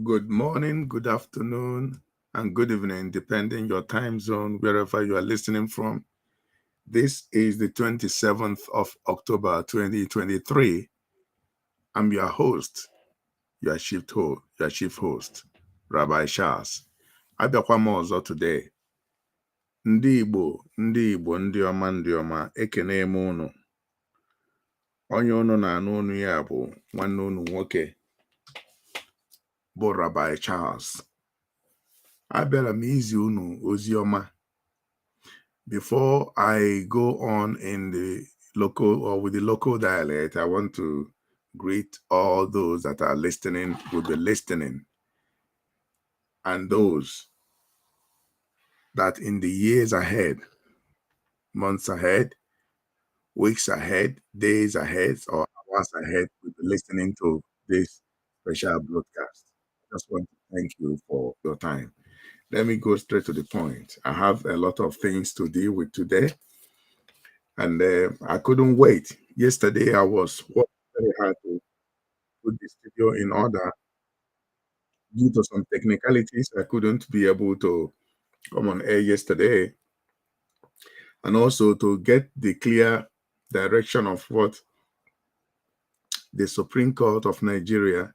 Good morning, good afternoon, and good evening, depending your time zone, wherever you are listening from. This is the 27th of October, 2023. I'm your host, your chief host, Rabbi Charles. Abịakwa m ọzọ today. Ndị Igbo, ndị ọma, ekene m unu. Onye unu na-anụ unu ya bụ nwanne unu nwoke bụ Rabbi Charles. Abịara m izi unu ozi ọma. Before I go on in the local or with the local dialect, I want to greet all those that are listening, will be listening, and those that in the years ahead, months ahead, weeks ahead, days ahead, or hours ahead, will be listening to this special broadcast. I just want to thank you for your time. Let me go straight to the point. I have a lot of things to deal with today. And I couldn't wait. Yesterday, I was working very hard to put the studio in order. Due to some technicalities, I couldn't be able to come on air yesterday. And also to get the clear direction of what the Supreme Court of Nigeria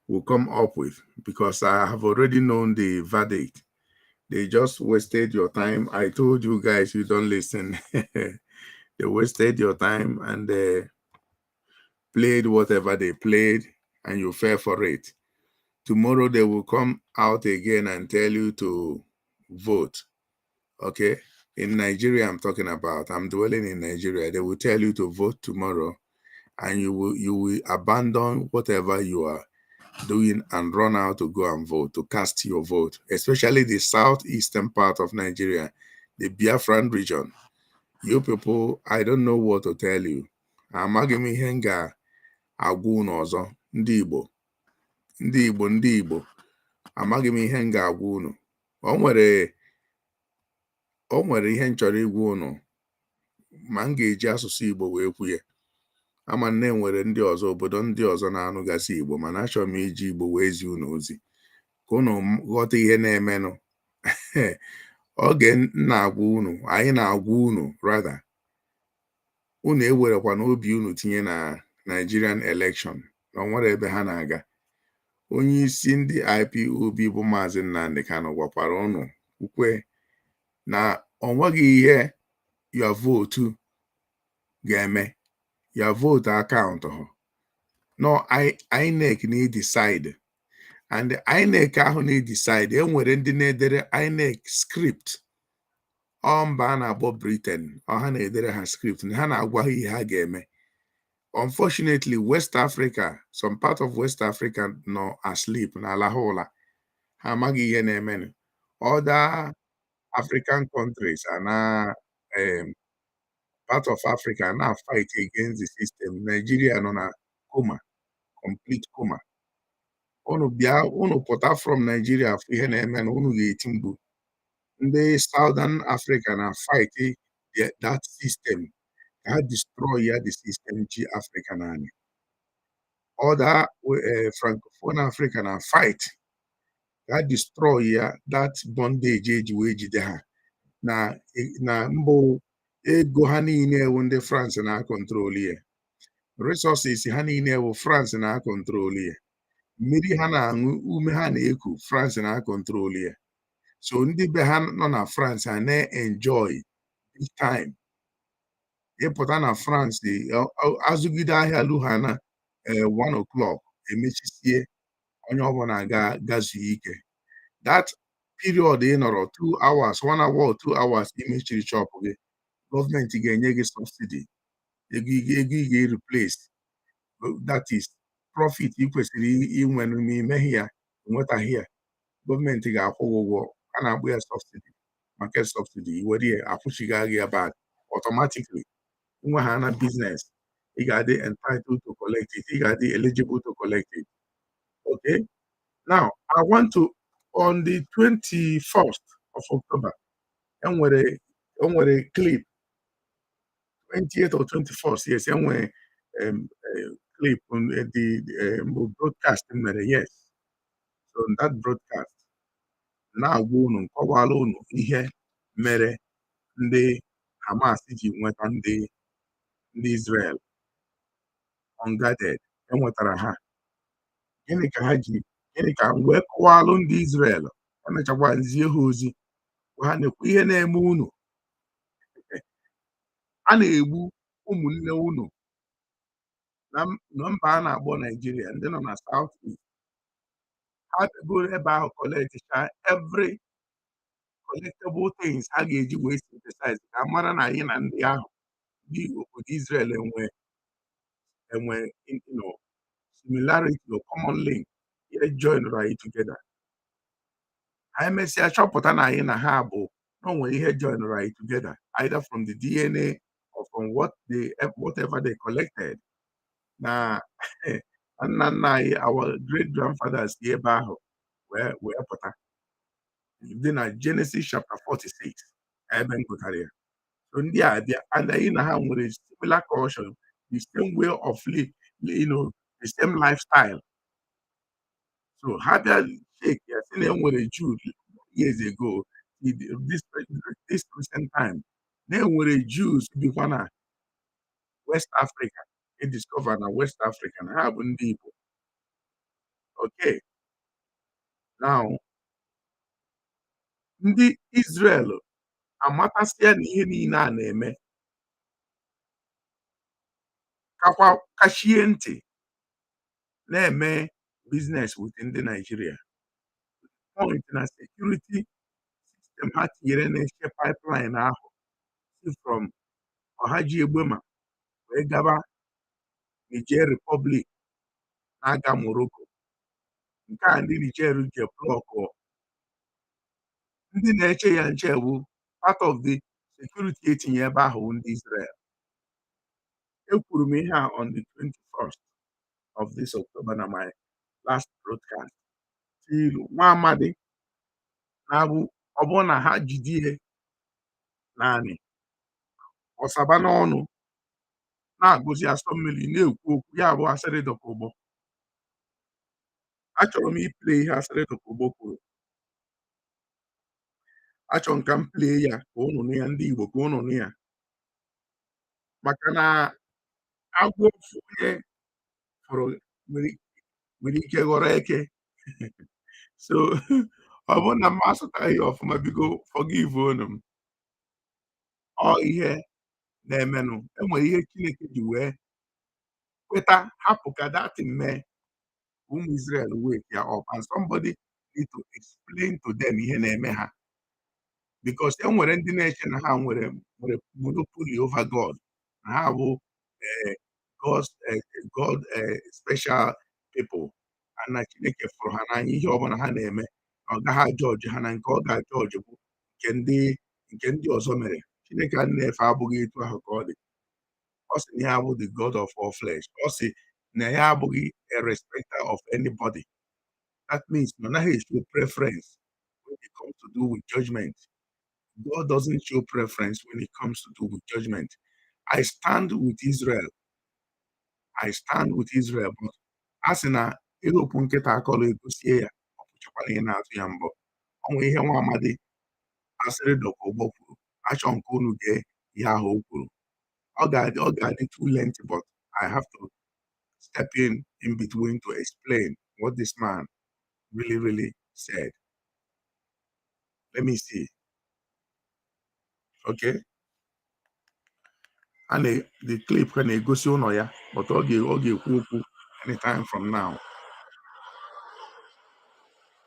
will come up with, because I have already known the verdict. They just wasted your time. I told you guys, you don't listen. They wasted your time and they played whatever they played, and you fell for it. Tomorrow they will come out again and tell you to vote. Okay? In Nigeria, I'm talking about. I'm dwelling in Nigeria. They will tell you to vote tomorrow, and you will abandon whatever you are doing and run out to go and vote, to cast your vote, especially the southeastern part of Nigeria, the Biafran region. You people, I don't know what to tell you. Amaghị m ihe m ga-agwa unu ọzọ, ndị Igbo. Amaghị m ihe m ga-agwa unu. O nwere ihe m chọrọ ịgwa unu, ma m ga-eji asụsụ Igbo wee kwu ya. Ama nne nwere ndị ọzọ, obodo ndị ọzọ na-anụgasị Igbo, mana achọrọ m iji Igbo wee zi unu ozi ka unu ghọta ihe na-emenụ. Oge na-agwa unu, anyị na-agwa unu, rather, unu ewerekwa n'obi unu tinye na Nigerian election, na nwere ebe ha na-aga. Onye isi ndị IPOB bụ Maazị Nnamdi Kanu gwakwara unu ukwe na o nweghị ihe your vote ga-eme, your vote akaụntụ ha. No, INEC na-decide, and INEC ahụ na-decide. Enwere ndị na-edere INEC script. Mba a na-akpọ Britain, ha na-edere ha script, ha na-agwa ha ihe ha ga-eme. Unfortunately, West Africa, some part of West Africa nọ asleep na alahụ ụla. Ha amaghị ihe na-eme. Other African countries are now part of Africa now fight against the system. Nigeria nọ na coma. complete coma. Unu pụta from Nigeria fụ ihe na-eme na unu ga-eti mgbu. Ndị Southern Africa na fight that system ka ha destroy ya the system ji Africa naanị. Other Francophone Africa na fight ka ha destroy ya that bondage eji wee jide ha na mbụ ego ha niile ewu ndị France na-akọntrolu ya. Resources ha niile ewu France na-akọntrolu ya. Mmiri ha na-aṅụ, ume ha na-eku, France na-akọntrolu ya. So ndị be ha nọ na France a na-enjoy this time. Ịpụta na France azụgide ahịa lugha na 1 o'clock emechisie, onye ọbụla gazuo ike. That period ị nọrọ 2 hours, 1 hour or 2 hours imechiri shop gị, gọọmenti ga-enye gị subsidy, ego ị ga-replace, that is profit ị kwesịrị inwe n'imeghi ya, nwetaghị ya, gọọmenti ga-akwụ gị ụgwọ. A na-akpọ ya subsidy, market subsidy. Iwere ya akwụchiga gị ya back automatically. Nwe ha na business, ị ga-adị entitled to collect it, ị ga-adị eligible to collect it. Okay, now I want to, on the 21st of October, enwere clip, 28th or 21st, yes, enwere clip on the broadcast mere, yes. So on that broadcast, na-agwa unu, nkọwala unu ihe mere ndị Hamas ji nweta ndị Israel unguarded, enwetara ha. Gịnị ka ha ji, gịnị ka wee kọwalụ ndị Israel, emechakwa zie ha ozi, ha na-ekwu ihe na-eme unu. A na-egbu ụmụnne unu na mba a na-akpọ Nigeria, ndị nọ na South East. Ha bịagoro ebe ahụ collectcha every collectible things ha ga-eji wee synthesize ka mara na anyị na ndị ahụ ndị obodo Israel enwe similarity or common link, ihe joinụrụ anyị together. Ha emesịa chọpụta na anyị na ha bụ na o nwere ihe joinụrụ anyị together, either from the DNA or from whatever they collected. Na nna nna anyị, our great grandfathers si ebe ahụ wee pụta, dị na Genesis chapter 46 ebe m gụtara ya. So ndị a bịa, and anyị na ha nwere similar culture, the same way of the same lifestyle. So ha bịa check ya sị na enwere Jews years ago, this recent time, na enwere Jews bikwa na West Africa, discover na West Africa na ha bụ ndị Igbo. Okay, now ndị Israel amatasịa na ihe niile a na-eme, kachie ntị na-eme business with ndị Nigeria. Point na security system ha tinyere na-eche pipeline ahụ si from Ọhajiegbema wee gaba Niger Republic na-aga Morocco. Nke a ndị Niger ji blọkụ, ndị na-eche ya nche bụ part of the security etinye ebe ahụ ndị Israel. Ekwuru m ihe a on the 21st of this October na my last broadcast. Ilu nwa amadi na-abụ ọ bụrụ na ha jidie naanị ọsaba n'ọnụ na-agụzi asọ mmiri na-ekwu okwu, ya bụ asịrị dọka ụgbọ. Achọrọ m iplay ihe asịrị dọka ụgbọ kwuru. Achọrọ m ka m play ya ka unu nụ ya, ndị Igbo, ka unu nụ ya, maka na agwọ ofu onye fụrụ nwere ike ghọrọ eke. So ọ bụrụ na m asụtaghị ya ọfụma, biko forgive unu m. Ọ ihe na-emenụ, enwere ihe Chineke ji wee kweta hapụ ka datin mee, ụmụ Israel wake ya up, and somebody need to explain to them ihe na-eme ha, because enwere ndị na-eche na ha nwere monopoly over God, na ha bụ God special people, na Chineke fụrụ ha n'anya, ihe ọbụla ha na-eme ọ gaghị ajọji ha, na nke ọ ga-ajọji bụ nke ndị ọzọ mere. Chineke a na-efe abụghị etu ahụ ka ọ dị. Ọ sị na ya bụ the God of all flesh. Ọ sị na ya abụghị a respecter of anybody. That means na ọ naghị show preference when it comes to do with judgment. God doesn't show preference when it comes to do with judgment. I stand with Israel. I stand with Israel. But a sị na ịghọpụ nkịta akọrọ egosie ya, ọ pụchakwana ihe na-atụ ya mbọ. Ọ nwee ihe nwa amadi asịrị Dr. Ogbo kwuru, achọ nke unu gee ihe ahụ o kwuru. Ọ ga-adị too lengthy, but I have to step in between to explain what this man really said. Let me see. Okay? And the clip ka na-egosi ụlọ ya, but ọ ga-ekwu okwu anytime from now.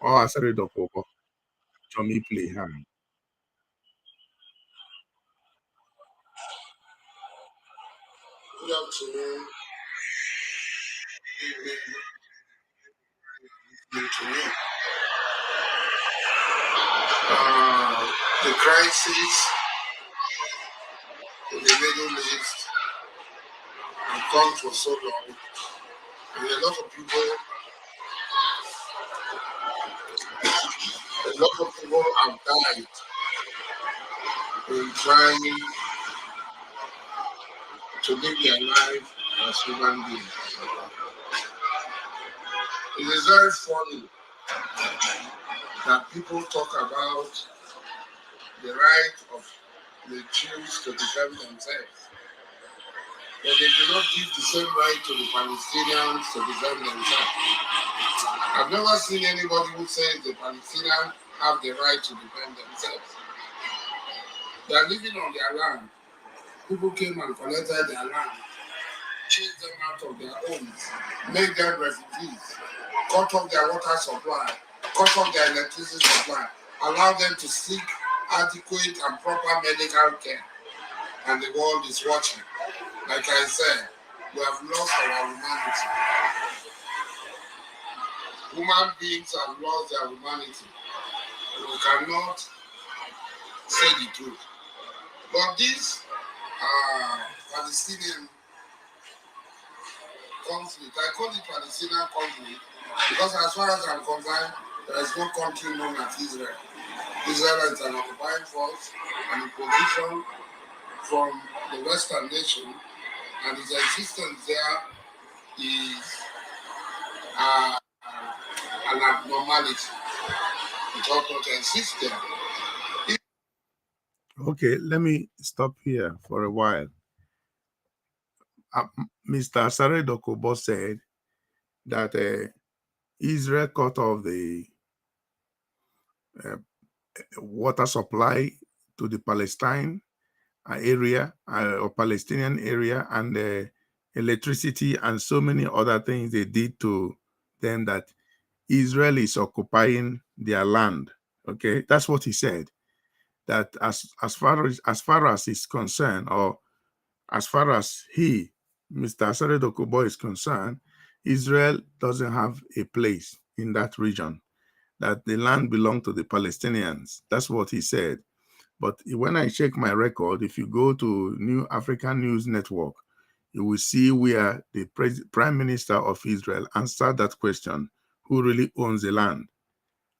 Ọ asịrị Dr. Ogbo chọrọ m play ha. Good afternoon. To me. The crisis in the Middle East has gone for so long, and a lot of people have died in trying to live their life as human beings. It is very funny that people talk about the right of the Jews to defend themselves, but they do not give the same right to the Palestinians to defend themselves. I've never seen anybody who says the Palestinians have the right to defend themselves. They are living on their land. People came and collected their land, chased them out of their homes, made them refugees, cut off their water supply, cut off their electricity supply, allow them to seek adequate and proper medical care. And the world is watching. Like I said, we have lost our humanity. Human beings have lost their humanity. We cannot say the truth. But this Palestinian conflict, I call it Palestinian conflict because as far as I'm concerned, there is no country known as Israel. Israel is an occupying force, an imposition from the Western nation, and its existence there is an abnormality. It ought not to exist there. Okay, let me stop here for a while. Mr. Asare Dr. Ogbo said that Israel cut off the water supply to the Palestine area or Palestinian area, and electricity and so many other things they did to them, that Israel is occupying their land. Okay, that's what he said. That as far as he's concerned, or as far as Mr. Asare Dr. Ogbo is concerned, Israel doesn't have a place in that region. That the land belonged to the Palestinians. That's what he said. But when I check my record, if you go to New African News Network, you will see where the Prime Minister of Israel answered that question: who really owns the land?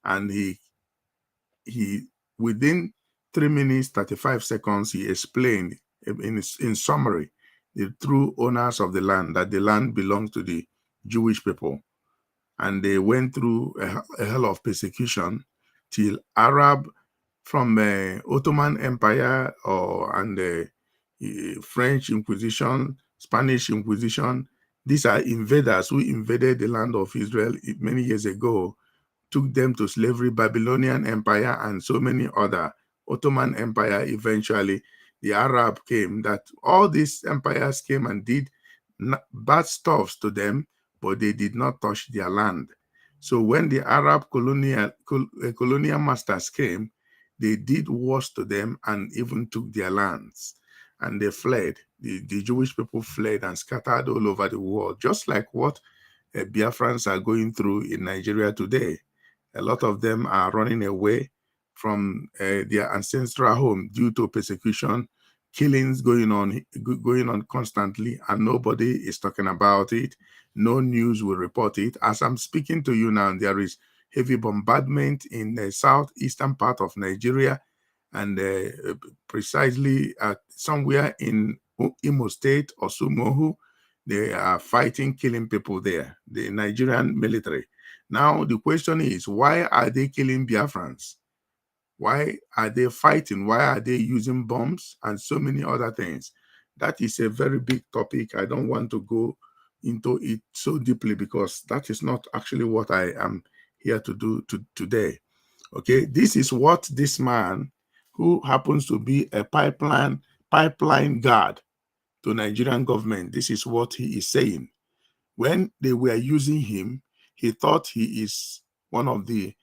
And he within 3 minutes 35 seconds, he explained in summary the true owners of the land, that the land belongs to the Jewish people. And they went through a hell of persecution till Arab from Ottoman Empire and French Inquisition, Spanish Inquisition. These are invaders who invaded the land of Israel many years ago, took them to slavery, Babylonian Empire, and so many other, Ottoman Empire. Eventually, the Arab came, that all these empires came and did bad stuff to them, but they did not touch their land. So when the Arab colonial masters came, they did worse to them and even took their lands. And they fled. The Jewish people fled and scattered all over the world, just like what Biafrans are going through in Nigeria today. A lot of them are running away from their ancestral home due to persecution, killings going on constantly, and nobody is talking about it. No news will report it. As I'm speaking to you now, there is heavy bombardment in the southeastern part of Nigeria, and precisely somewhere in Imo State or Sumohu, they are fighting, killing people there, the Nigerian military. Now, the question is, why are they killing Biafrans? Why are they fighting? Why are they using bombs and so many other things? That is a very big topic. I don't want to go into it so deeply because that is not actually what I am here to do today. Okay, this is what this man, who happens to be a pipeline guard to Nigerian government, this is what he is saying. When they were using him, he thought he is one of the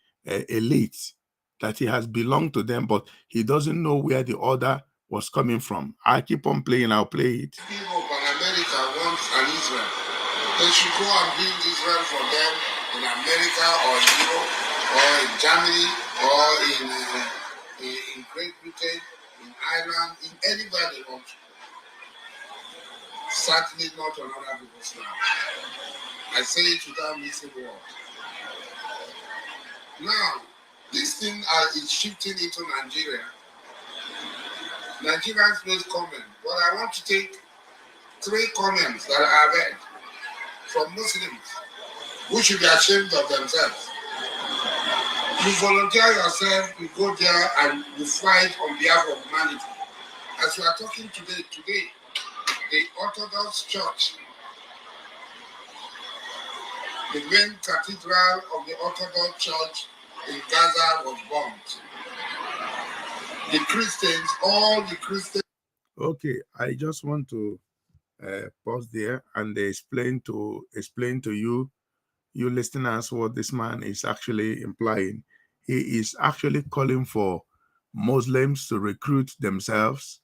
elite, that he has belonged to them, but he doesn't know where the order was coming from. I keep on playing, I'll play it. Europe and America want an Israel. They should go and build Israel for them in America or Europe or in Germany or in Great Britain, in Ireland, in anywhere they want to. Certainly not on other people's land. I say it without missing a word. Now, this thing is shifting into Nigeria. Nigerians made comment, but I want to take 3 comments that I read from Muslims who should be ashamed of themselves. You volunteer yourself, you go there and you fight on behalf of humanity. As we are talking today, the Orthodox Church, the main cathedral of the Orthodox Church in Gaza was bombed. The Christians, all the Christians. Okay, I just want to pause there and explain to you listeners, what this man is actually implying. He is actually calling for Muslims to recruit themselves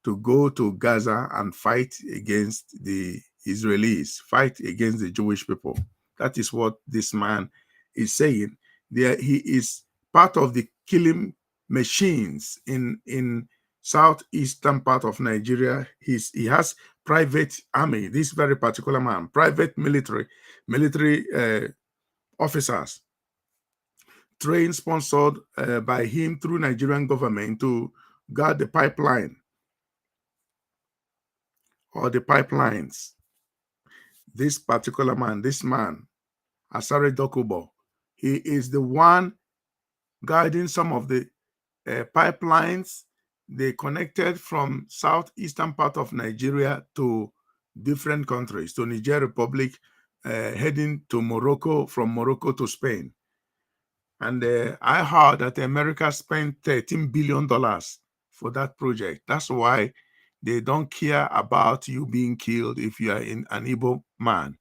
to go to Gaza and fight against the Israelis, fight against the Jewish people. That is what this man is saying. There, he is part of the killing machines in southeastern part of Nigeria. He has private army. This very particular man, private military officers, trained, sponsored by him through Nigerian government to guard the pipeline or the pipelines. This particular man, Asare Dokubo, he is the one guiding some of the pipelines. They connected from southeastern part of Nigeria to different countries, to Niger Republic, heading to Morocco, from Morocco to Spain. And I heard that America spent $13 billion for that project. That's why they don't care about you being killed if you are an Igbo man.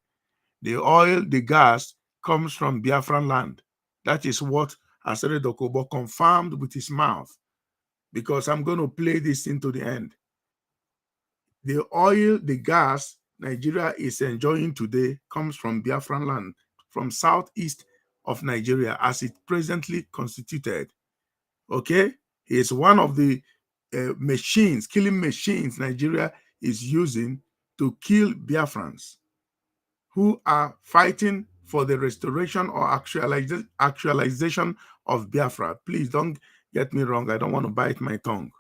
The oil, the gas comes from Biafran land. That is what Asere Dokubo confirmed with his mouth, because I'm going to play this into the end. The oil, the gas Nigeria is enjoying today comes from Biafran land, from southeast of Nigeria as it presently constituted. Okay? It's one of the machines, killing machines Nigeria is using to kill Biafrans who are fighting for the restoration or actualization of Biafra. Please don't get me wrong. I don't want to bite my tongue.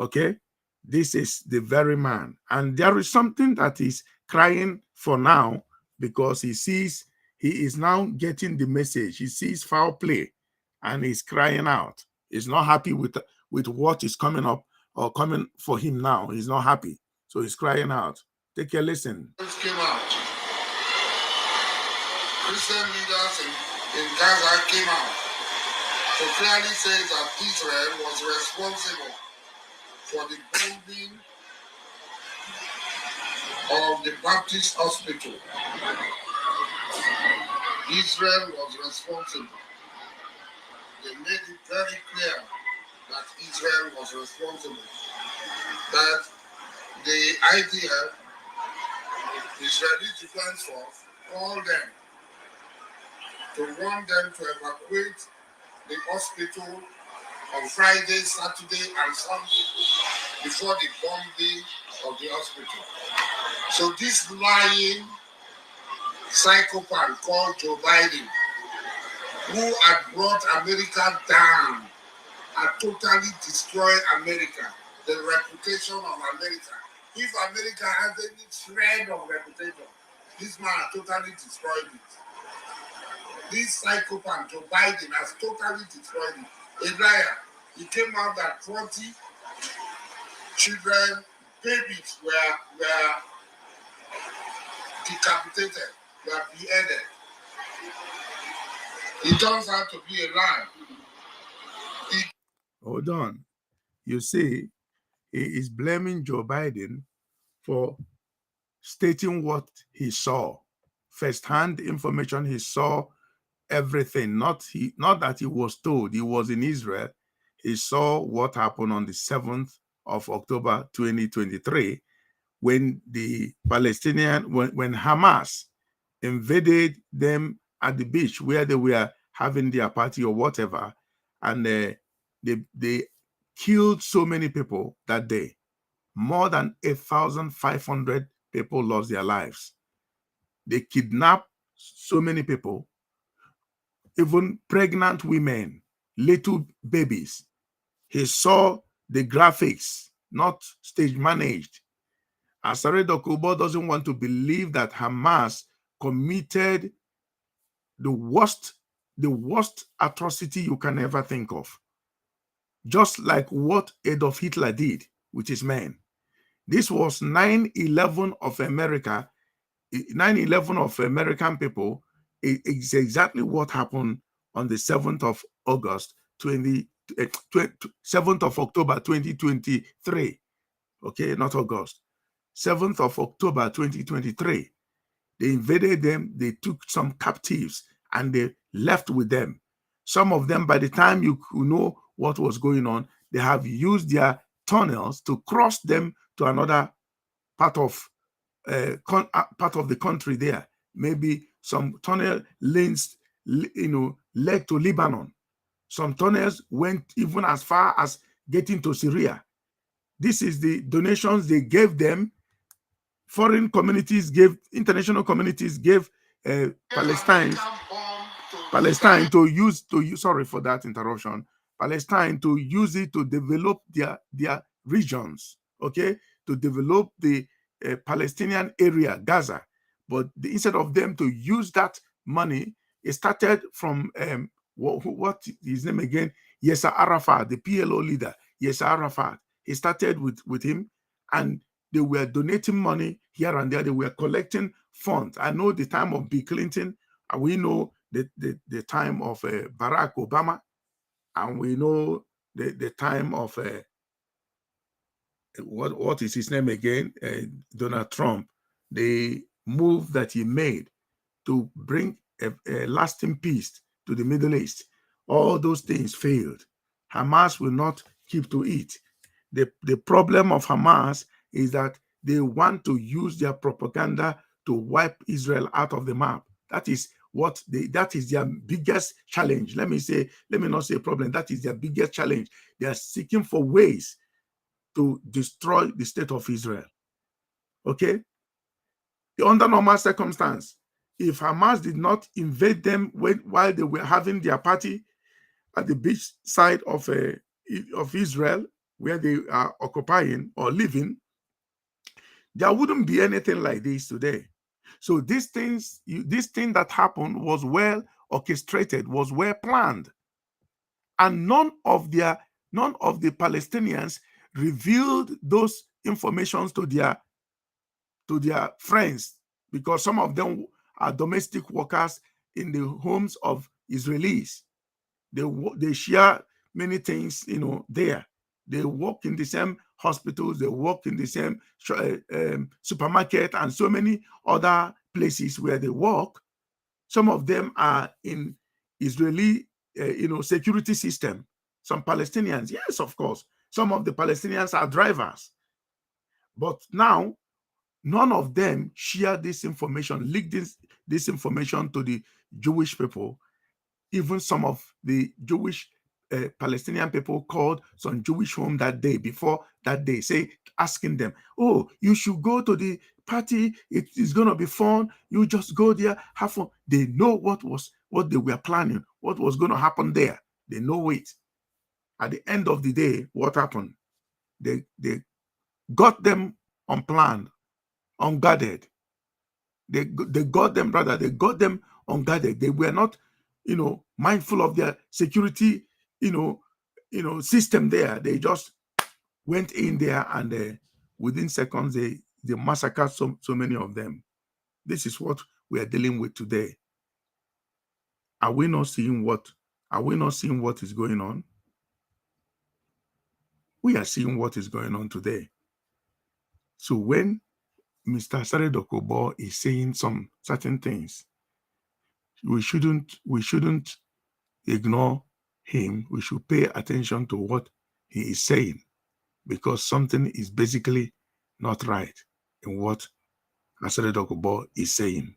Okay? This is the very man. And there is something that is crying for now, because he sees, he is now getting the message. He sees foul play and he's crying out. He's not happy with what is coming up or coming for him now. He's not happy. So he's crying out. Take a listen. Came out. Christian leaders in Gaza came out to clearly say that Israel was responsible for the bombing of the Baptist hospital. Israel was responsible. They made it very clear that Israel was responsible. That the IDF, the Israeli Defense Force, called them to warn them to evacuate the hospital on Friday, Saturday, and Sunday before the bombing of the hospital. So this lying psychopath called Joe Biden, who had brought America down and totally destroyed America, the reputation of America. If America has any shred of reputation, this man has totally destroyed it. This psychopath, Joe Biden, has totally destroyed it. A liar. He came out that 40 children, babies were decapitated, were beheaded. It turns out to be a lie. Hold on. You see, he is blaming Joe Biden for stating what he saw, first-hand information. He saw everything, not that he was told. He was in Israel. He saw what happened on the 7th of October 2023 when the when Hamas invaded them at the beach where they were having their party or whatever, and they killed so many people that day. More than 8,500 people lost their lives. They kidnapped so many people, even pregnant women, little babies. He saw the graphics, not stage managed. Asare Dokubo doesn't want to believe that Hamas committed the worst atrocity you can ever think of. Just like what Adolf Hitler did with his men. This was 9/11 of America. 9/11 of American people. It's exactly what happened on the 7th of August 7th of October 2023. Okay, not August. 7th of October 2023. They invaded them, they took some captives, and they left with them. Some of them, by the time you know what was going on, they have used their tunnels to cross them to another part of the country there. Maybe some tunnel lanes, led to Lebanon. Some tunnels went even as far as getting to Syria. This is the donations they gave them. Foreign communities gave, international communities gave Palestine to use, sorry for that interruption, Palestine to use it to develop their regions, okay, to develop the Palestinian area, Gaza. But instead of them to use that money, it started from what his name again? Yasser Arafat, the PLO leader, Yasser Arafat. He started with him, and they were donating money here and there. They were collecting funds. I know the time of Bill Clinton, and we know the time of Barack Obama, and we know the time of what is his name again? Donald Trump. The move that he made to bring a lasting peace to the Middle East. All those things failed. Hamas will not keep to it. The problem of Hamas is that they want to use their propaganda to wipe Israel out of the map. That is their biggest challenge. Let me not say problem. That is their biggest challenge. They are seeking for ways to destroy the state of Israel. Okay? Under normal circumstance, if Hamas did not invade them while they were having their party at the beach side of Israel, where they are occupying or living, there wouldn't be anything like this today. So this thing that happened was well orchestrated, was well planned, and none of the Palestinians revealed those informations to their friends, because some of them are domestic workers in the homes of Israelis. They share many things, there. They work in the same hospitals, they work in the same supermarket, and so many other places where they work. Some of them are in Israeli, security system. Some Palestinians, yes, of course. Some of the Palestinians are drivers. But now, none of them share this information, leak this information to the Jewish people. Even some of the Jewish Palestinian people called some Jewish home that day, before that day, asking them, oh, you should go to the party. It is going to be fun. You just go there, have fun. They know what they were planning, what was going to happen there. They know it. At the end of the day, what happened? They got them unplanned, unguarded. They got them, rather, they got them unguarded. They were not, mindful of their security, system there. They just went in there and within seconds they massacred so many of them. This is what we are dealing with today. Are we not seeing what is going on? We are seeing what is going on today. So when Mr. Asare Dokubo is saying some certain things, we shouldn't ignore him. We should pay attention to what he is saying, because something is basically not right in what Asare Dokubo is saying.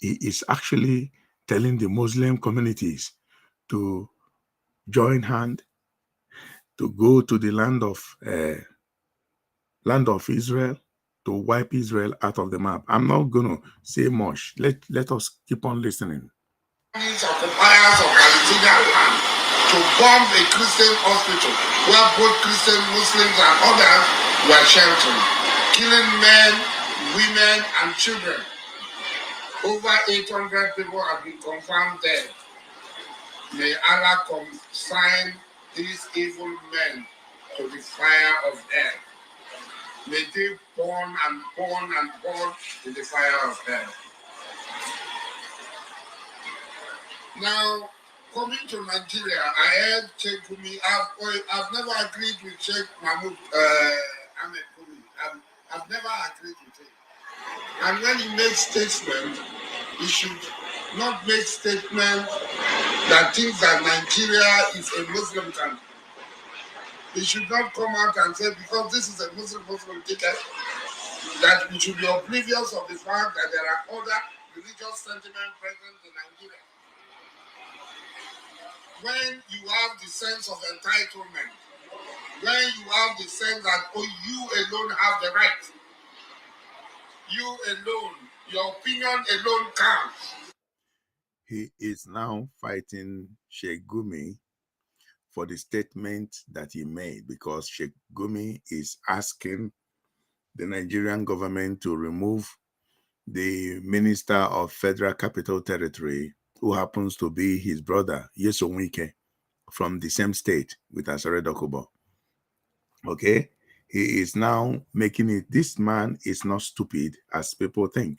He is actually telling the Muslim communities to join hand to go to the land of Israel, to wipe Israel out of the map. I'm not going to say much. Let us keep on listening. Occupiers of Palestinian land to bomb a Christian hospital where both Christian, Muslims, and others were sheltering, killing men, women, and children. Over 800 people have been confirmed dead. May Allah consign these evil men to the fire of hell. May they burn and burn and burn in the fire of hell. Now, coming to Nigeria, I heard Sheikh Gumi. I've never agreed with Sheikh Mahmoud Ahmed Gumi. I've never agreed with him. And when he makes statements, he should not make statements that thinks that Nigeria is a Muslim country. He should not come out and say, because this is a Muslim ticket, that we should be oblivious of the fact that there are other religious sentiments present in Nigeria. When you have the sense of entitlement, when you have the sense that, you alone have the right, you alone, your opinion alone counts. He is now fighting Sheikh Gumi for the statement that he made, because Sheikh Gumi is asking the Nigerian government to remove the Minister of Federal Capital Territory, who happens to be his brother, Nyesom Wike, from the same state with Asare Dokubo. Okay? He is now making it, this man is not stupid as people think,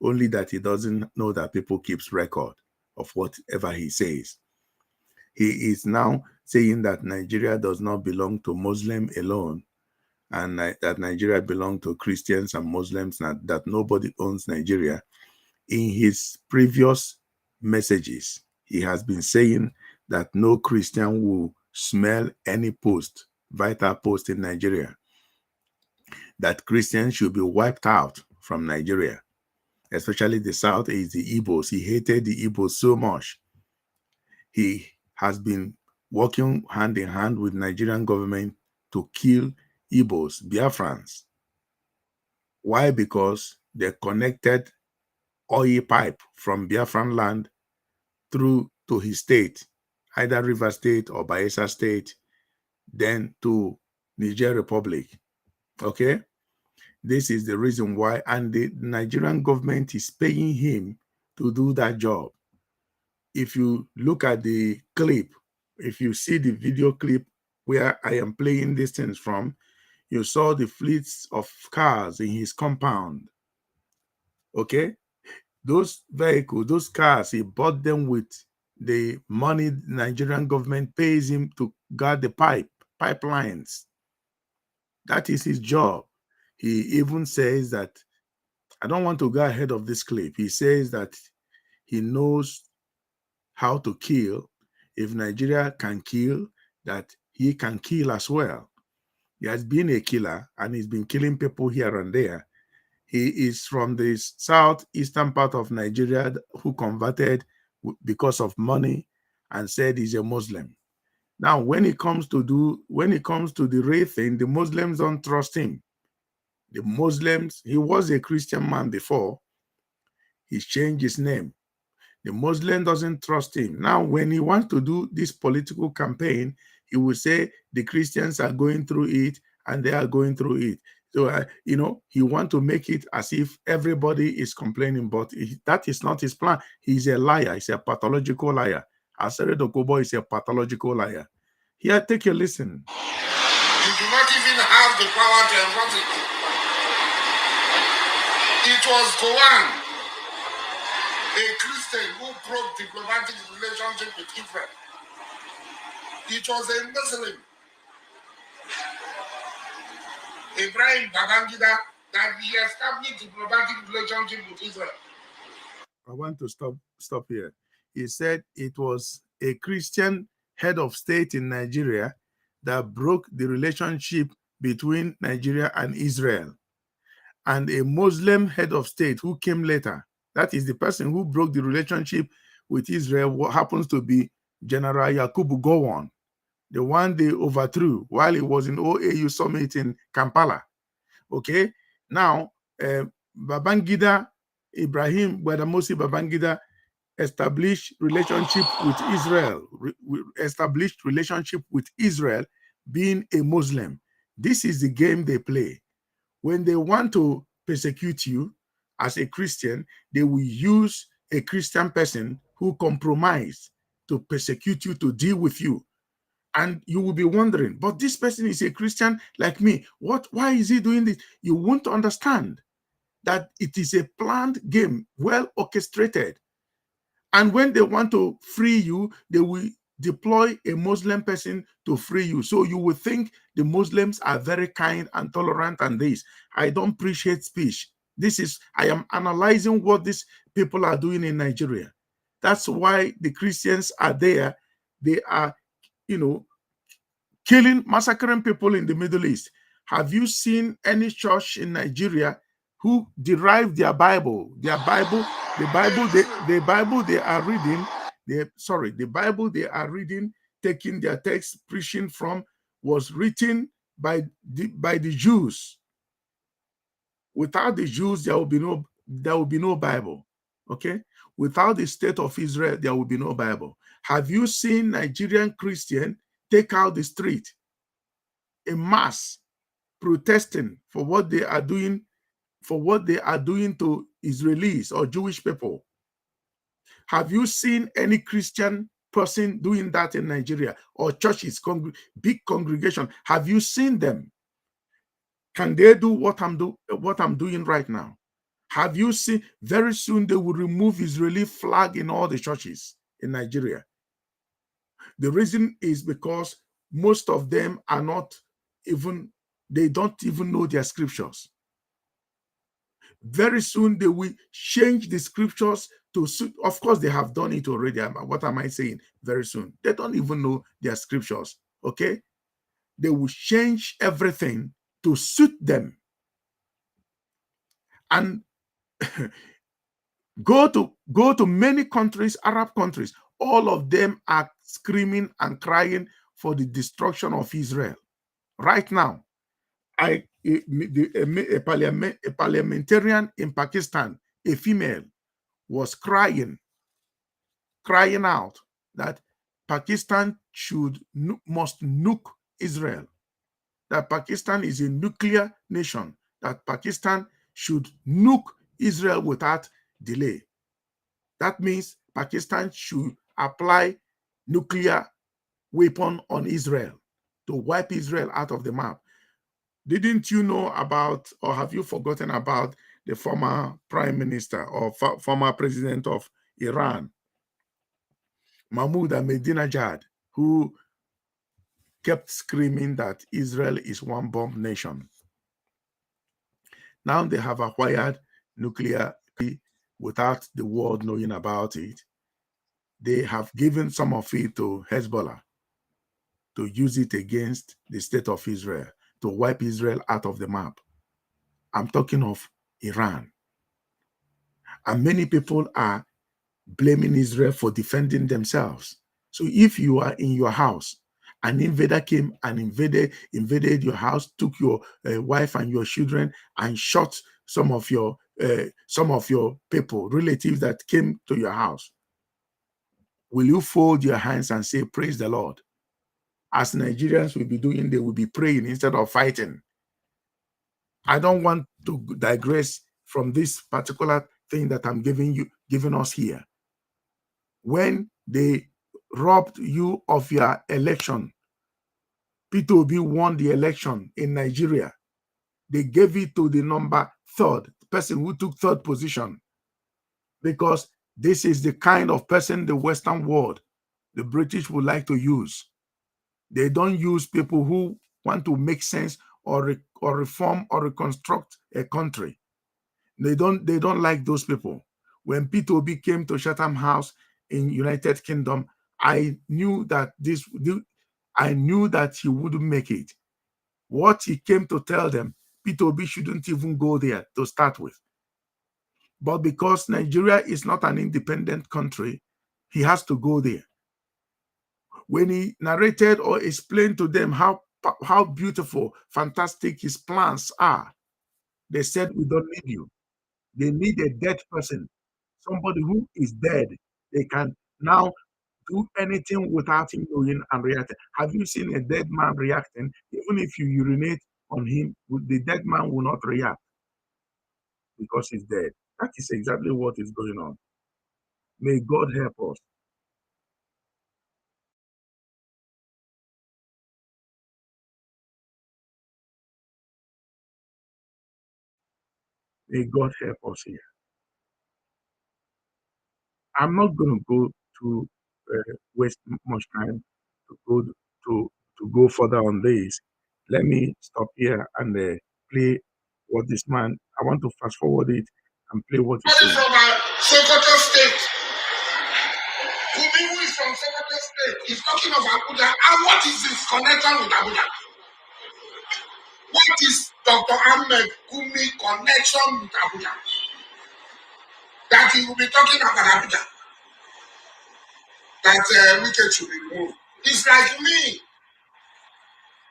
only that he doesn't know that people keeps record of whatever he says. He is now saying that Nigeria does not belong to Muslim alone, and that Nigeria belongs to Christians and Muslims, and that nobody owns Nigeria. In his previous messages, he has been saying that no Christian will smell any vital post in Nigeria, that Christians should be wiped out from Nigeria, especially the South is the Igbos. He hated the Igbos so much. He has been working hand in hand with Nigerian government to kill Igbos, Biafrans. Why? Because they connected oil pipe from Biafran land through to his state, either River State or Bayelsa State, then to Niger Republic. Okay? This is the reason why, and the Nigerian government is paying him to do that job. If you look at the clip, if you see the video clip where I am playing these things from, you saw the fleets of cars in his compound. Okay? Those vehicles, those cars, he bought them with the money the Nigerian government pays him to guard the pipelines. That is his job. He even says that, I don't want to go ahead of this clip. He says that he knows how to kill. If Nigeria can kill, that he can kill as well. He has been a killer and he's been killing people here and there. He is from the southeastern part of Nigeria who converted because of money and said he's a Muslim. Now, when it comes to the race thing, the Muslims don't trust him. The Muslims, he was a Christian man before. He changed his name. The Muslim doesn't trust him. Now, when he wants to do this political campaign, he will say the Christians are going through it and they are going through it. So, he wants to make it as if everybody is complaining, but that is not his plan. He's a liar. He's a pathological liar. Asere Dokubo is a pathological liar. Here, take a listen. You do not even have the power to enforce it. It was Gowan, a Christian, who broke diplomatic relationship with Israel. It was a Muslim, Ibrahim Babangida, that he established diplomatic relationship with Israel. I want to stop here. He said it was a Christian head of state in Nigeria that broke the relationship between Nigeria and Israel. And a Muslim head of state who came later, that is the person who broke the relationship with Israel, what happens to be General Yakubu Gowon, the one they overthrew while he was in OAU summit in Kampala. Okay, now Babangida, Ibrahim Badamasi Babangida established relationship with Israel, established relationship with Israel being a Muslim. This is the game they play. When they want to persecute you as a Christian, they will use a Christian person who compromised to persecute you, to deal with you. And you will be wondering, but this person is a Christian like me. Why is he doing this? You won't understand that it is a planned game, well orchestrated. And when they want to free you, they will deploy a Muslim person to free you. So you will think the Muslims are very kind and tolerant and this. I don't preach hate speech. I am analyzing what these people are doing in Nigeria. That's why the Christians are there. They are, killing, massacring people in the Middle East. Have you seen any church in Nigeria who derive the Bible they are reading, taking their text, preaching from, was written by the Jews. Without the Jews, there will be no Bible. Okay? Without the state of Israel, there will be no Bible. Have you seen Nigerian Christian take out the street in mass protesting for what they are doing to Israelis or Jewish people? Have you seen any Christian person doing that in Nigeria, or churches, big congregation? Have you seen them? Can they do what I'm doing right now? Have you seen? Very soon they will remove Israeli flag in all the churches in Nigeria. The reason is because most of them they don't even know their scriptures. Very soon they will change the scriptures to suit. Of course, they have done it already. What am I saying? Very soon. They don't even know their scriptures. Okay? They will change everything to suit them. And go to many countries, Arab countries, all of them are screaming and crying for the destruction of Israel. Right now, a parliamentarian in Pakistan, a female, was crying out that Pakistan must nuke Israel, that Pakistan is a nuclear nation, that Pakistan should nuke Israel without delay. That means Pakistan should apply nuclear weapon on Israel to wipe Israel out of the map. Didn't you know about, or have you forgotten about, the former prime minister or former president of Iran, Mahmoud Ahmadinejad, who kept screaming that Israel is one bomb nation? Now they have acquired nuclear without the world knowing about it. They have given some of it to Hezbollah to use it against the state of Israel, to wipe Israel out of the map. I'm talking of Iran. And many people are blaming Israel for defending themselves. So if you are in your house An invader came and invaded your house, took your wife and your children, and shot some of your people, relatives that came to your house. Will you fold your hands and say, "Praise the Lord"? As Nigerians will be doing, they will be praying instead of fighting. I don't want to digress from this particular thing that I'm giving us here. When they robbed you of your election, Peter Obi won the election in Nigeria. They gave it to the number third person who took third position, because this is the kind of person the Western world, the British, would like to use. They don't use people who want to make sense or reform or reconstruct a country. They don't like those people. When Peter Obi came to Chatham House in United Kingdom, I knew that he wouldn't make it. What he came to tell them, Peter Obi shouldn't even go there to start with. But because Nigeria is not an independent country, he has to go there. When he narrated or explained to them how beautiful, fantastic his plans are, they said, "We don't need you." They need a dead person, somebody who is dead. They can now do anything without him knowing and reacting. Have you seen a dead man reacting? Even if you urinate on him, the dead man will not react because he's dead. That is exactly what is going on. May God help us. May God help us here. I'm not going to go to waste much time to go further on this. Let me stop here and play what this man. I want to fast forward it and play what he's saying. From Sokoto State. Gumi, who is from Sokoto State, is talking of Abuja. And what is his connection with Abuja? What is Dr. Ahmed Gumi connection with Abuja? That he will be talking about Abuja. That Wike should be moved. It's like me.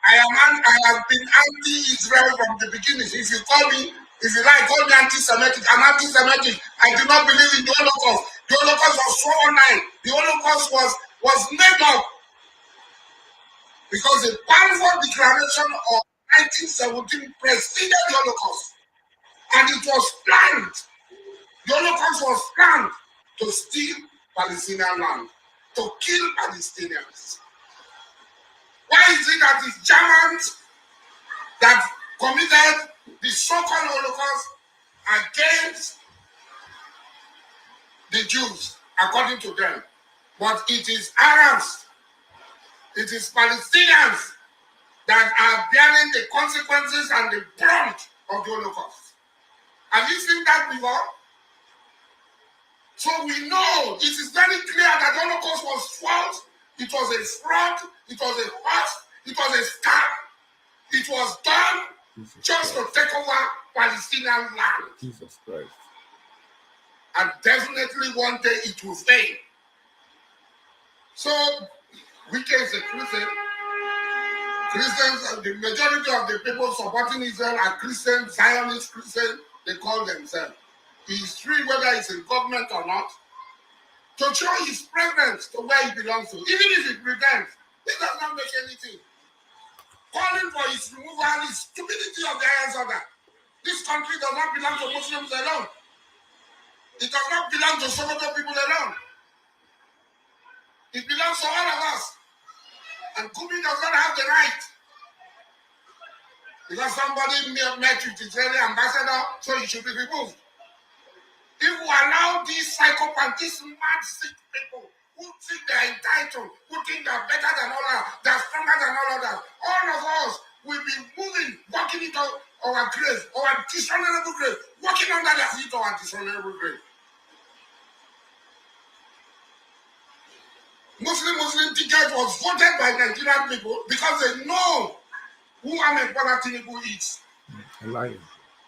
I have been anti-Israel from the beginning. If you call me anti-Semitic, I'm anti-Semitic. I do not believe in the Holocaust. The Holocaust was 419. The Holocaust was made up because the Balfour Declaration of 1917 preceded the Holocaust. And it was planned. The Holocaust was planned to steal Palestinian land, to kill Palestinians. Why is it that it's Germans that committed the so-called Holocaust against the Jews, according to them? But it is Arabs, it is Palestinians that are bearing the consequences and the brunt of the Holocaust. Have you seen that before? So we know it is very clear that the Holocaust was false, it was a fraud, it was a farce, it was a scam. It was done just to take over Palestinian land. Jesus Christ. And definitely one day it will fail. So, Wike is a Christian. Christians, the majority of the people supporting Israel are Christian, Zionist Christian, they call themselves. He's free whether he's in government or not, to show his preference to where he belongs to. Even if he pretends, it does not make anything. Calling for his removal is stupidity of the highest order. This country does not belong to Muslims alone. It does not belong to Sokoto people alone. It belongs to all of us. And Gumi does not have the right. Because somebody met with the Israeli ambassador, so he should be removed. If we allow these psychopaths, these mad sick people who think they're entitled, who think they're better than all others, they're stronger than all others, all of us will be moving, walking into our grave, our dishonorable grave, walking under their feet of our dishonorable grave. Muslim ticket was voted by Nigerian people because they know who Ahmed Bola Tinubu is. A liar.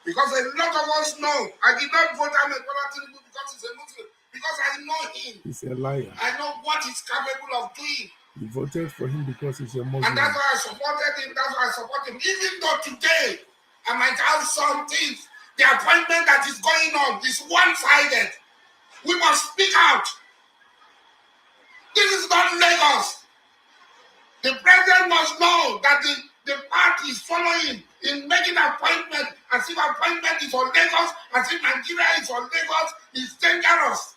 Because a lot of us know. I did not vote Ahmed Bola Tinubu because he's a Muslim. Because I know him. He's a liar. I know what he's capable of doing. You voted for him because he's a Muslim. And that's why I supported him. That's why I support him. Even though today I might have some things, the appointment that is going on is one-sided. We must speak out. This is not Lagos. The president must know that the party is following in making appointment, as if appointment is for Lagos, as if Nigeria is for Lagos, is dangerous.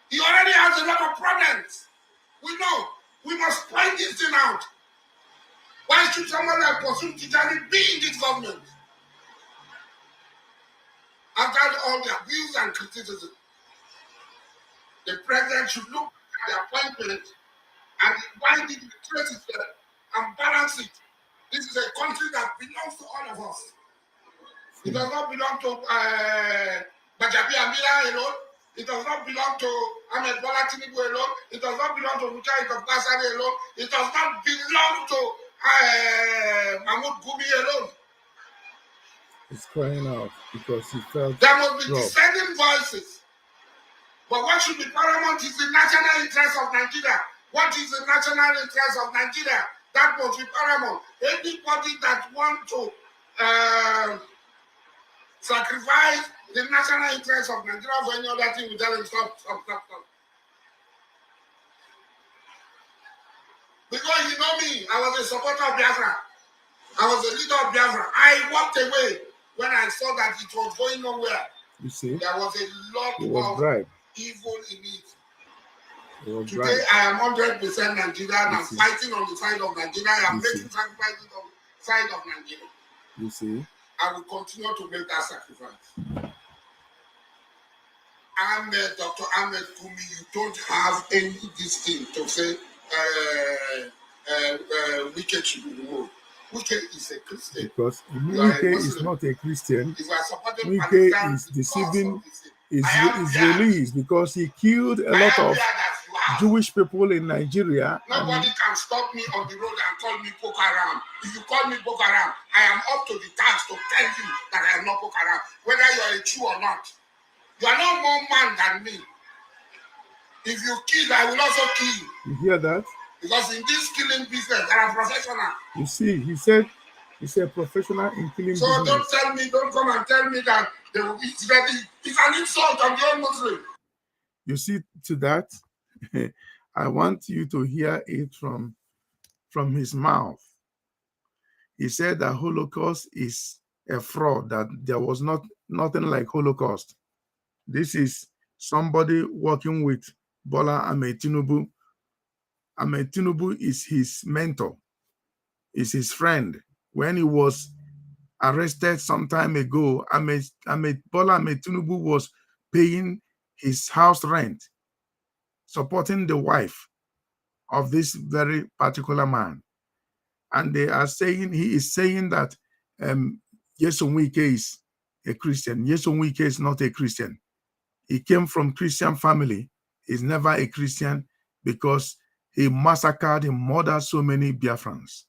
He already has a lot of problems. We know. We must point this thing out. Why should someone like Kossum Tijani be in this government? After all the abuse and criticism, the president should look at the appointment and why did he trace it and balance it. This is a country that belongs to all of us. It does not belong to Bajabi Amila alone. It does not belong to Ahmed Bola Tinubu alone. It does not belong to Mujahid of Basari alone. It does not belong to Mahmoud Gumi alone. He's crying out because he felt there must be robbed. dissenting voices. But what should be paramount is the national interest of Nigeria. What is the national interest of Nigeria? That must be paramount. Anybody that wants to sacrifice the national interest of Nigeria for any other thing, we tell them stop. Because you know me, I was a supporter of Biafra. I was a leader of Biafra. I walked away when I saw that it was going nowhere. You see, there was a lot of evil in it. Today I am 100% Nigerian. I'm fighting on the side of Nigeria. I'm making sacrifices on the side of Nigeria. You see, I will continue to make that sacrifice. Dr. Ahmed Gumi, you don't have any this thing to say Wike should be removed. Wike is a Christian. Because Wike is not a Christian. Wike is deceiving Israelis because he killed a lot of Jewish people in Nigeria. Nobody can stop me on the road and call me Boko Haram. If you call me Boko Haram, I am up to the task to tell you that I am not Boko Haram, whether you are a Jew or not. You are not more man than me. If you kill, I will also kill you. You hear that? Because in this killing business, there are professionals. You see, he said he's a professional in killing business. So don't come and tell me that it's ready. It's an insult on the old Muslim. You see, to that, I want you to hear it from his mouth. He said that Holocaust is a fraud, that there was nothing like Holocaust. This is somebody working with Bola Ahmed Tinubu. Ahmed Tinubu is his mentor, is his friend. When he was arrested some time ago, Bola Ahmed Tinubu was paying his house rent, supporting the wife of this very particular man. And they are saying, he is saying that Nyesom Wike is a Christian. Nyesom Wike is not a Christian. He came from Christian family. He's never a Christian because he massacred, he murdered so many Biafrans.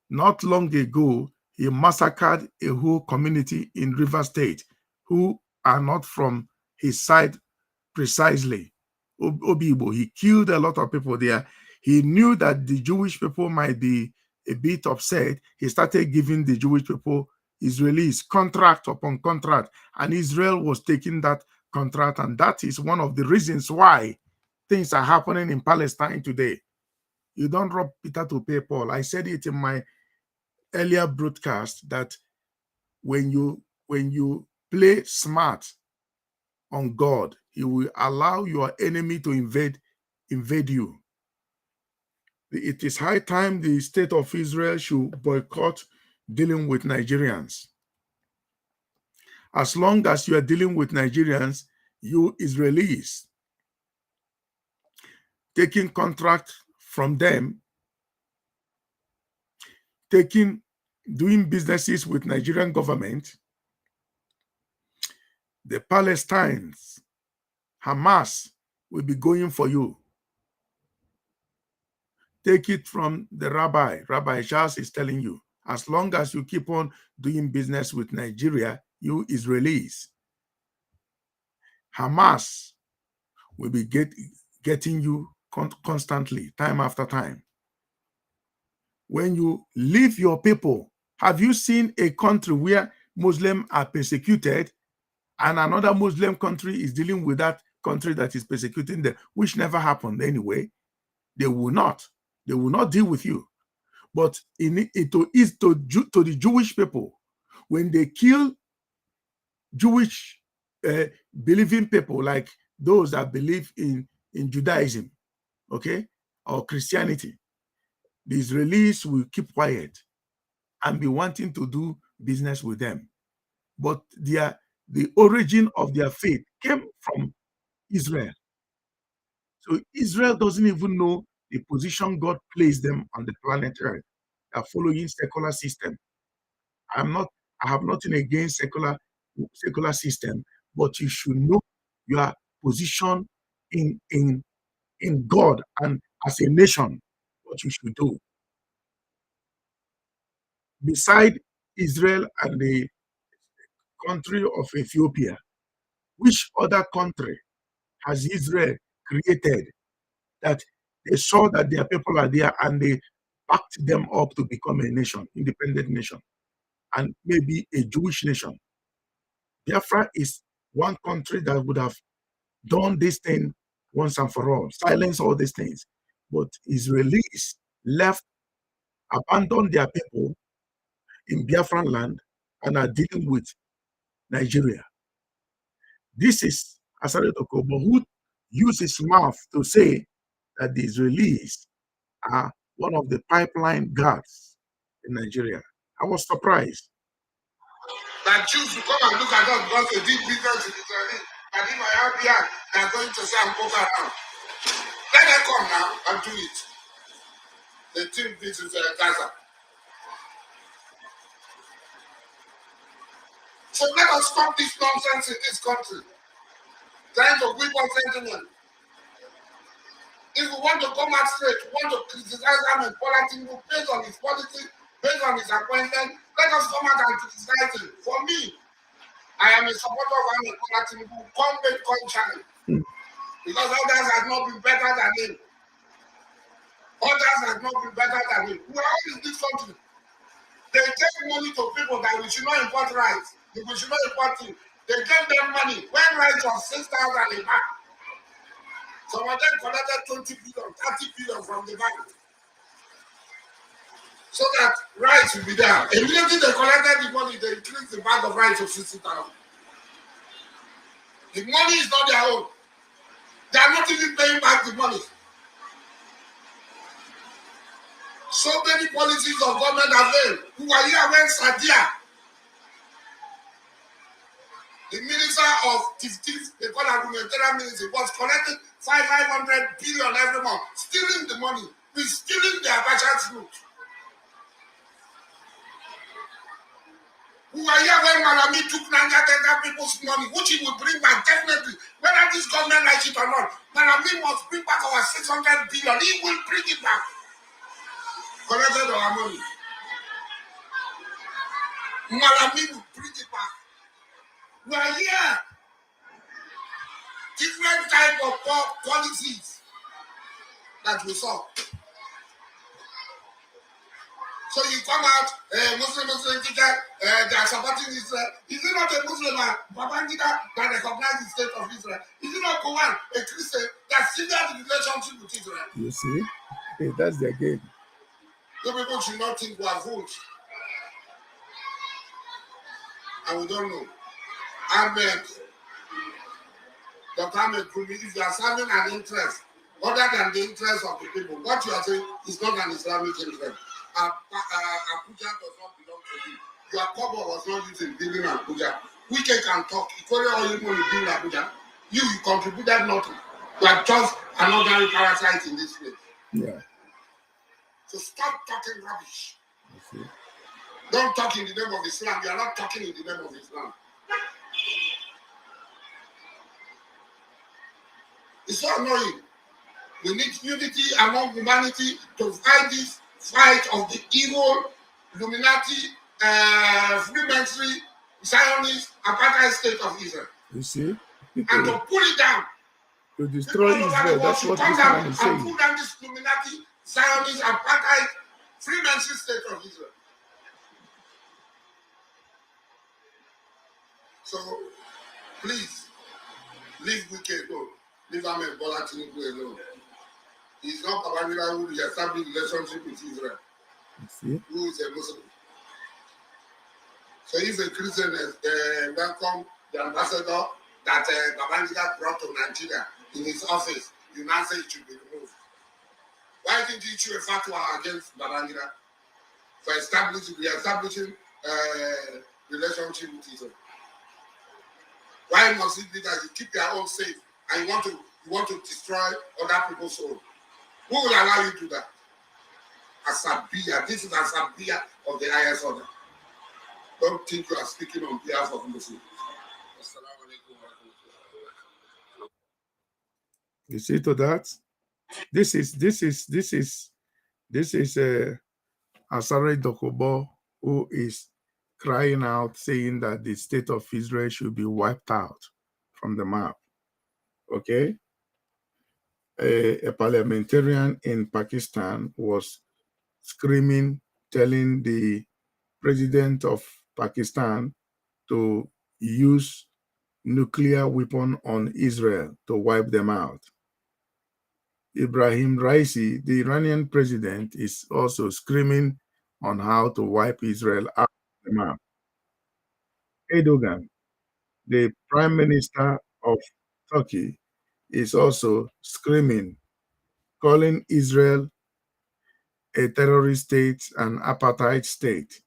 Not long ago, he massacred a whole community in River State who are not from his side precisely. Obibo, he killed a lot of people there. He knew that the Jewish people might be a bit upset. He started giving the Jewish people, Israelis, contract upon contract, and Israel was taking that contract, and that is one of the reasons why things are happening in Palestine today. You don't rob Peter to pay Paul. I said it in my earlier broadcast that when you play smart on God, He will allow your enemy to invade you. It is high time the state of Israel should boycott dealing with Nigerians. As long as you are dealing with Nigerians, you Israelis taking contract from them, doing businesses with Nigerian government, the Palestinians, Hamas will be going for you. Take it from the rabbi. Rabbi Charles is telling you, as long as you keep on doing business with Nigeria, you Israelis, Hamas will be getting you constantly, time after time. When you leave your people, have you seen a country where Muslims are persecuted and another Muslim country is dealing with that country that is persecuting them, which never happened anyway? They will not. They will not deal with you. But to the Jewish people, when they kill Jewish believing people, like those that believe in Judaism, okay, or Christianity, the Israelis will keep quiet and be wanting to do business with them. But the origin of their faith came from Israel. So Israel doesn't even know the position God placed them on the planet Earth. They are following secular system. I have nothing against secular system, but you should know your position in God and as a nation, what you should do. Beside Israel and the country of Ethiopia, which other country has Israel created that they saw that their people are there and they backed them up to become a nation, independent nation, and maybe a Jewish nation? Biafra is one country that would have done this thing once and for all, silence all these things. But Israelis left, abandoned their people in Biafran land and are dealing with Nigeria. This is Asare Tokobo, who used his mouth to say that the Israelis are one of the pipeline guards in Nigeria. I was surprised. That Jews will come and look at us because they did business with Israelis. And if I have here, they are going to say I'm Boko Haram. Let them come now and do it. They think this is Gaza. So let us stop this nonsense in this country. Trying to whip up sentiment. If we want to come out straight, we want to criticize Ahmed Bola Tinubu based on his policy, based on his appointment, let us come out and criticize him. For me, I am a supporter of Ahmed Bola Tinubu, come channel. Because others have not been better than him. Others have not been better than him. We are all in this country. They take money to people that we should not import rice. We should not import it. They gave them money when rice was 6,000 a bag. Some of them collected 20 billion, 30 billion from the bank. So that rice will be there. Immediately they collected the money, they increased the bag of rice to 60,000. The money is not their own. They are not even paying back the money. So many policies of government have failed. Who are here when Sadia, the minister of Tiftif, they call her humanitarian ministry, was collecting 500 billion every month, stealing the money. We're stealing their Abacha's route. We were here when Malami took Nigeria people's money, which he will bring back definitely. Whether this government likes it or not, Malami must bring back our 600 billion. He will bring it back. Collected our money. Malami will bring it back. We are here. Different type of policies that we saw. So you come out, Muslim teacher, they are supporting Israel. Is it not a Muslim, Babangida, that recognizes the state of Israel? Is it not Quran, a Christian, that severed the relationship with Israel? You see, okay, that's their game. The people should not think we are fools. And we don't know. Ahmed, Dr. Ahmed Gumi, if you are serving an interest other than the interest of the people, what you are saying is not an Islamic interest. Abuja does not belong to you. Your cover was not used in building Abuja. We can talk. Equally, all you want to build Abuja. You contributed nothing. You are just an ordinary parasite in this place. Yeah. So stop talking rubbish. Don't talk in the name of Islam. You are not talking in the name of Islam. It's so annoying. We need unity among humanity to fight this fight of the evil, Illuminati, Freemasonry, Zionist, apartheid state of Israel. You see? And to pull it down. to destroy Israel. That's what this man is saying. Put down this Illuminati, Zionist, apartheid, Freemason state of Israel. So, please, leave Wike alone. Leave Ahmed Bola Tinubu alone. He's not Babangida who established relationship with Israel. Who is a Muslim. So if a Christian welcome the ambassador that Babangida brought to Nigeria in his office, you now say it should be removed. Why didn't you issue a fatwa against Babangida for establishing relationship with Israel? Why must it be that you keep your own safe and you want to destroy other people's soul? Who will allow you to do that? Asabia. This is Asabia of the highest order. Don't think you are speaking on behalf of Muslims. You see to that? This is Asare Dokubo, who is crying out, saying that the state of Israel should be wiped out from the map. Okay? A parliamentarian in Pakistan was screaming, telling the president of Pakistan to use nuclear weapon on Israel to wipe them out. Ibrahim Raisi, the Iranian president, is also screaming on how to wipe Israel out of the map. Erdogan, the prime minister of Turkey, is also screaming, calling Israel a terrorist state, an apartheid state,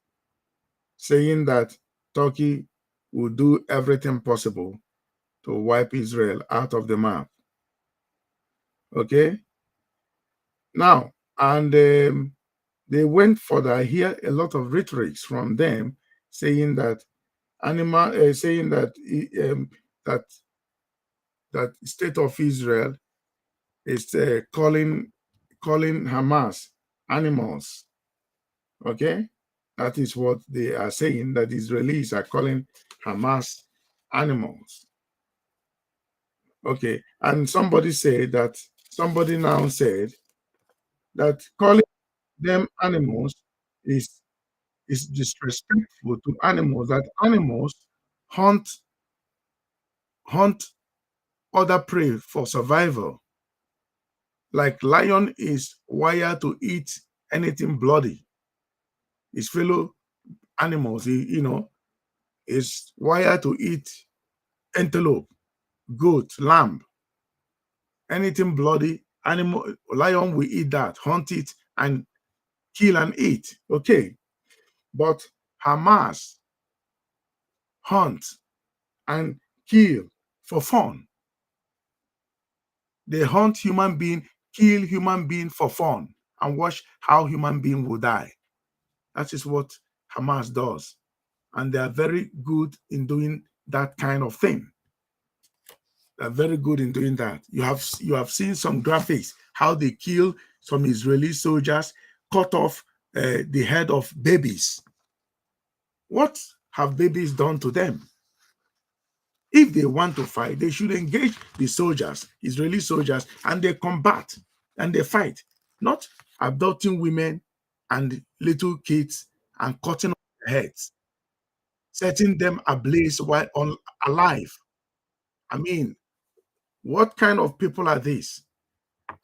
saying that Turkey will do everything possible to wipe Israel out of the map. Okay? Now, and they went further. I hear a lot of rhetorics from them saying that that state of Israel is calling Hamas animals. Okay, that is what they are saying, that Israelis are calling Hamas animals. Okay, and somebody now said that calling them animals is disrespectful to animals, that animals hunt other prey for survival. Like lion is wired to eat anything bloody. His fellow animals, is wired to eat antelope, goat, lamb, anything bloody. Lion will eat that, hunt it, and kill and eat. Okay, but Hamas hunt and kill for fun. They hunt human being, kill human being for fun, and watch how human being will die. That is what Hamas does. And they are very good in doing that kind of thing. They're very good in doing that. You have seen some graphics, how they kill some Israeli soldiers, cut off the head of babies. What have babies done to them? If they want to fight, they should engage the soldiers, Israeli soldiers, and they combat and they fight, not abducting women and little kids and cutting off their heads, setting them ablaze while alive. I mean, what kind of people are these?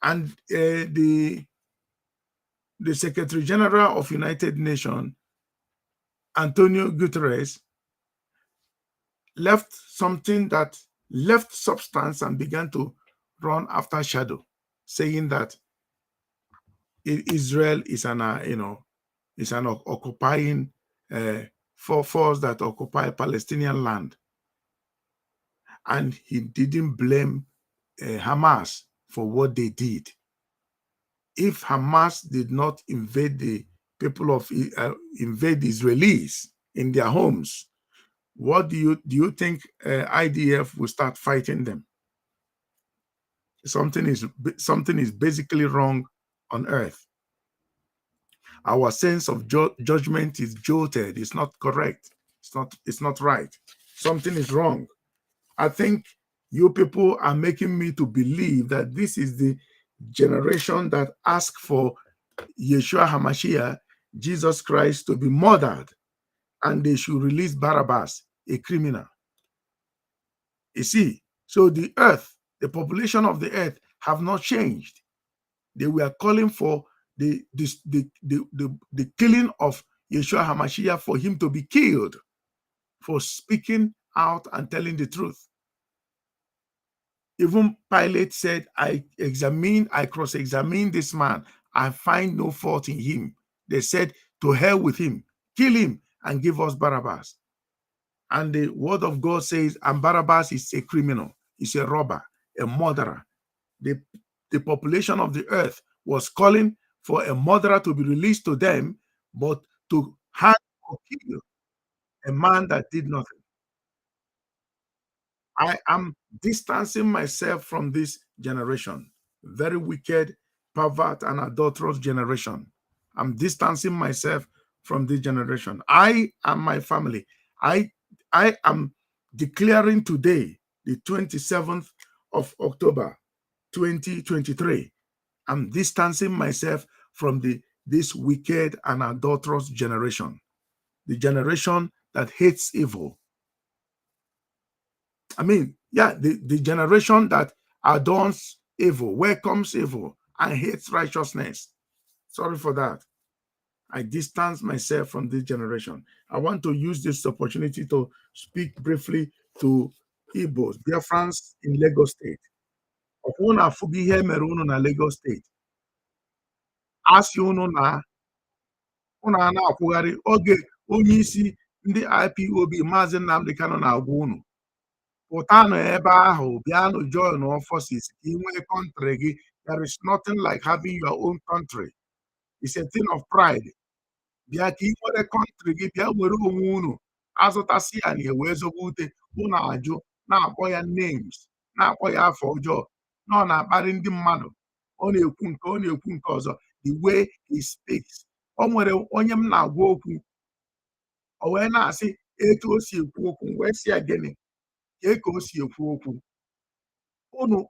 And the Secretary General of United Nations, Antonio Guterres, left something that left substance and began to run after shadow, saying that Israel is an occupying force that occupy Palestinian land, and he didn't blame Hamas for what they did. If Hamas did not invade the people of invade the Israelis in their homes, what do you think IDF will start fighting them? Something is basically wrong on earth. Our sense of judgment is jolted. It's not correct. It's not right. Something is wrong. I think You people are making me to believe that this is the generation that asked for Yeshua HaMashiach, Jesus Christ, to be murdered, and they should release Barabbas, a criminal. You see, so the earth, the population of the earth have not changed. They were calling for the killing of Yeshua HaMashiach, for him to be killed for speaking out and telling the truth. Even Pilate said, I cross-examined this man. I find no fault in him. They said, to hell with him, kill him and give us Barabbas. And the word of God says, and Barabbas is a criminal, he's a robber, a murderer. The population of the earth was calling for a murderer to be released to them, but to hang or kill a man that did nothing. I am distancing myself from this generation, very wicked, pervert, and adulterous generation. I'm distancing myself from this generation. I and my family, I am declaring today, the 27th of October, 2023, I'm distancing myself from this wicked and adulterous generation, the generation that hates evil. I mean, yeah, the generation that adorns evil, welcomes evil, and hates righteousness. Sorry for that. I distance myself from this generation. I want to use this opportunity to speak briefly to Igbos, Biafrans in Lagos State. Ọkwụna afụgo ihe mere unu na Lagos State. Asị unu na unu a na-akwụgharị oge onye isi ndị IPOB Maazị Nnamdi Kanu na-agwa unu, pụtanụ ebe ahụ, bịanụ join forces ka ị nwee country gị. There is nothing like having your own country. It's a thing of pride. Bịa ka ị nwere country gị, bịa nwere onwe unu. Azụtasị ya na wee zobe ute, unu ajụ na-akpọ ya names, na-akpọ ya afọ ọjọọ, na ọ na-akparị ndị mmadụ. Ọ na-ekwu nke ọ na-ekwu nke ọzọ. The way he speaks. O nwere onye m na-agwa okwu, o wee na-asị etu o si ekwu okwu, wee sị ya gịnị ka o si ekwu okwu.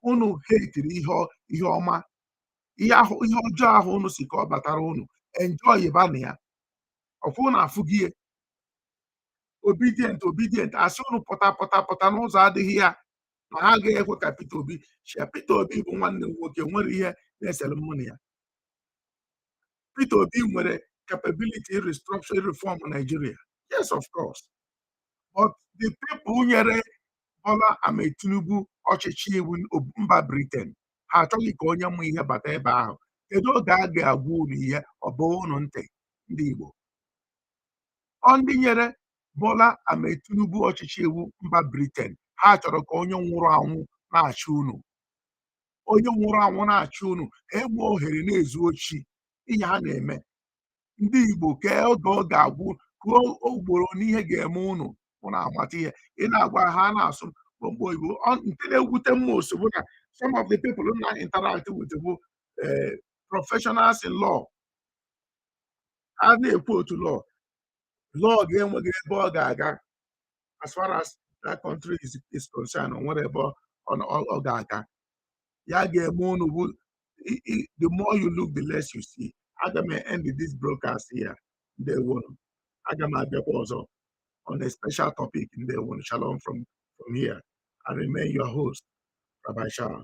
Unu hetiri ihe ọma, ihe ọjọọ ahụ unu si ka ọ batara unu, enjoy bana ya. Ọkwa unu afụghị ya, obedient asị unu pụta n'ụzọ adịghị ya, na ha agaghị ekwe ka Peter Obi chia. Peter Obi bụ nwanne m nwoke, nwere ihe na-esere mụ na ya. Peter Obi nwere capability restructure reform Nigeria. Yes, of course. But the people nyere Bola Ahmed Tinubu ọchịchị iwu mba Britain, ha achọghị ka onye mụ ihe bata ebe ahụ. Kedu oge a ga-agwa unu ihe ọ bụ unu ntị ndị Igbo? Ọ ndị nyere Bola Ahmed Tinubu ọchịchị iwu mba Britain, ha chọrọ ka onye nwụrụ anwụ na-achị unu. Onye nwụrụ anwụ na-achị unu, enwe ohere na-ezu ochi. Ihe ha na-eme ndị Igbo ka oge ọ ga-agwụ ka ugboro n'ihe ga-eme unu amata ihe. Ị na-agwa ha na-asụ gbogbo Igbo. Nke na-ewute m most bụ na some of the people na interact with bụ professionals in law. Ha na-ekwu otu law ga-enweghị ebe ọ ga-aga. As far as that country is concerned, o nwere ebe ọ ga-aga. Ya ga-eme unu bụ the more you look, the less you see. Aga m end this broadcast here. Ndewonu. Aga m abịakwa ọzọ on a special topic. Ndewonu. Shalom from here. I remain your host, Rabbi Shah.